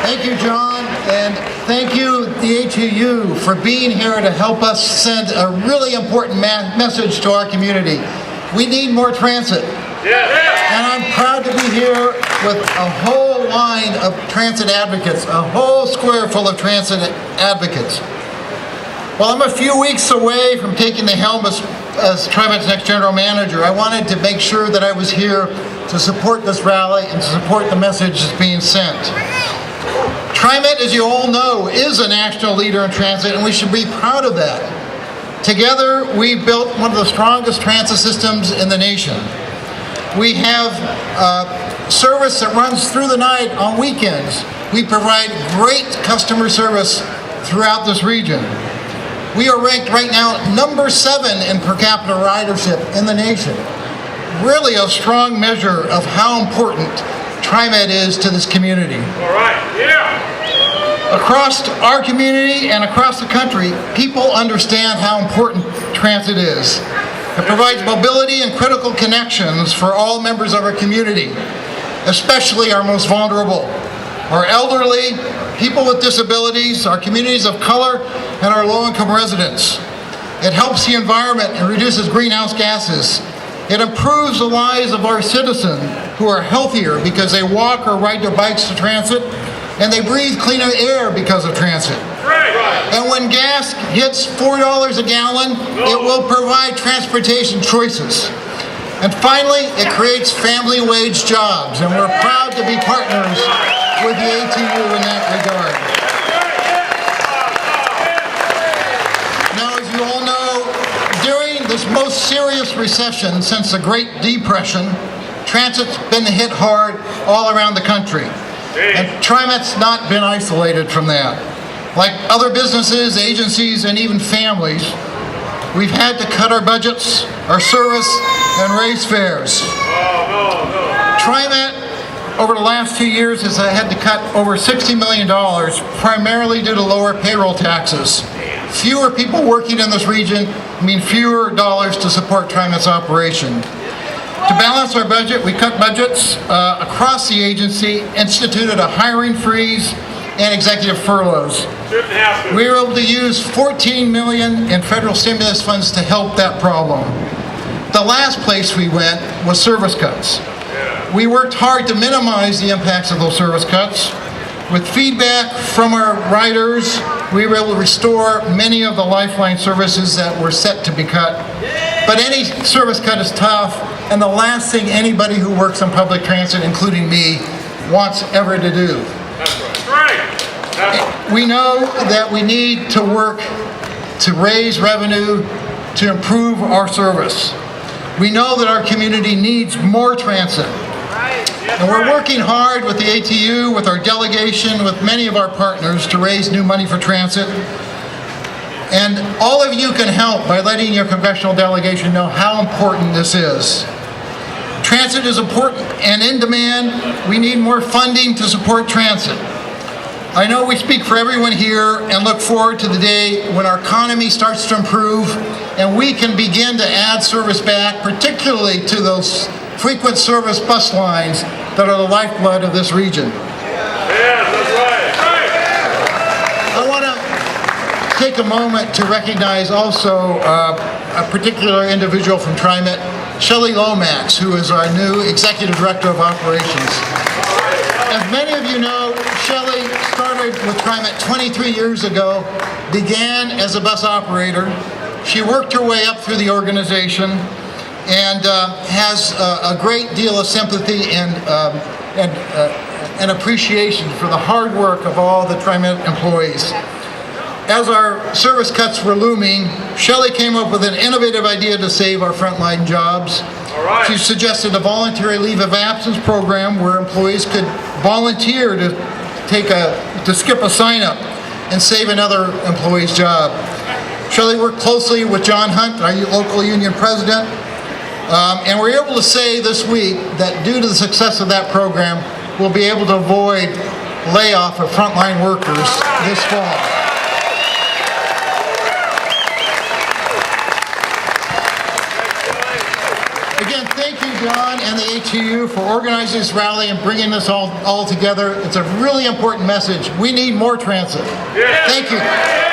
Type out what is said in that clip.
Thank you, John, and thank you, the ATU, for being here to help us send a really important message to our community. We need more transit. And I'm proud to be here with a whole line of transit advocates, a whole square full of transit advocates. Well, I'm a few weeks away from taking the helm as TriMet's next general manager. I wanted to make sure that I was here to support this rally and to support the message that's being sent. TriMet, as you all know, is a national leader in transit, and we should be proud of that. Together, we've built one of the strongest transit systems in the nation. We have service that runs through the night on weekends. We provide great customer service throughout this region. We are ranked right now number 7 in per capita ridership in the nation. Really a strong measure of how important TriMet is to this community. All right, yeah. Across our community and across the country, people understand how important transit is. It provides mobility and critical connections for all members of our community, especially our most vulnerable, our elderly, people with disabilities, our communities of color, and our low-income residents. It helps the environment and reduces greenhouse gases. It improves the lives of our citizens who are healthier because they walk or ride their bikes to transit, and they breathe cleaner air because of transit. And when gas hits $4 a gallon, it will provide transportation choices. And finally, it creates family wage jobs, and we're proud to be partners with the ATU in that regard. Now, as you all know, during this most serious recession since the Great Depression, transit's been hit hard all around the country. And TriMet's not been isolated from that. Like other businesses, agencies, and even families, we've had to cut our budgets, our service, and raise fares. TriMet, over the last 2 years, has had to cut over $60 million, primarily due to lower payroll taxes. Fewer people working in this region mean fewer dollars to support TriMet's operation. To balance our budget, we cut budgets across the agency, instituted a hiring freeze, and executive furloughs. We were able to use $14 million in federal stimulus funds to help that problem. The last place we went was service cuts. We worked hard to minimize the impacts of those service cuts. With feedback from our riders, we were able to restore many of the lifeline services that were set to be cut. But any service cut is tough, and the last thing anybody who works on public transit, including me, wants ever to do. We know that we need to work to raise revenue to improve our service. We know that our community needs more transit. And we're working hard with the ATU, with our delegation, with many of our partners to raise new money for transit. And all of you can help by letting your congressional delegation know how important this is. Transit is important and in demand. We need more funding to support transit. I know we speak for everyone here and look forward to the day when our economy starts to improve and we can begin to add service back, particularly to those frequent service bus lines that are the lifeblood of this region. I want to take a moment to recognize also a particular individual from TriMet, Shelley Lomax, who is our new Executive Director of Operations. As many of you know, Shelley started with TriMet 23 years ago, began as a bus operator. She worked her way up through the organization and has a great deal of sympathy and appreciation for the hard work of all the TriMet employees. As our service cuts were looming, Shelley came up with an innovative idea to save our frontline jobs. She suggested a voluntary leave of absence program where employees could volunteer to skip a sign-up and save another employee's job. Shelley worked closely with John Hunt, our local union president, and we're able to say this week that due to the success of that program, we'll be able to avoid layoff of frontline workers this fall. Again, thank you to John and the HUU for organizing this rally and bringing this all together. It's a really important message. We need more transit. Thank you.